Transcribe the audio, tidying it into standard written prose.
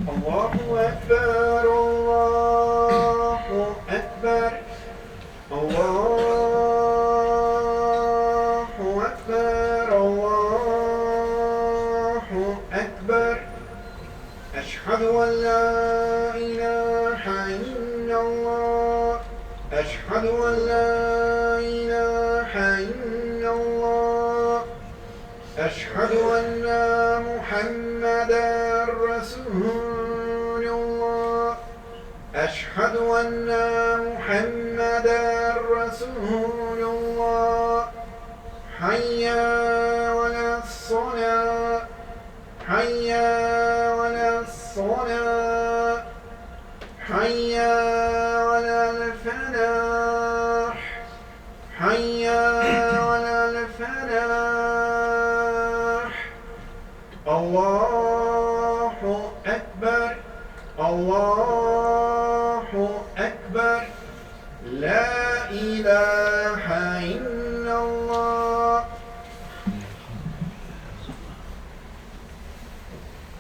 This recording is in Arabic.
الله أكبر الله أكبر الله أكبر الله أكبر أشهد أن لا إله إلا الله أشهد أن لا إله إلا الله أشهد أن محمدا رسول الله أشهد أن محمدا رسول الله حي على الصلاة حي على الصلاة حي على الفلاح حي على الفلاح الله أكبر الله أكبر لا إله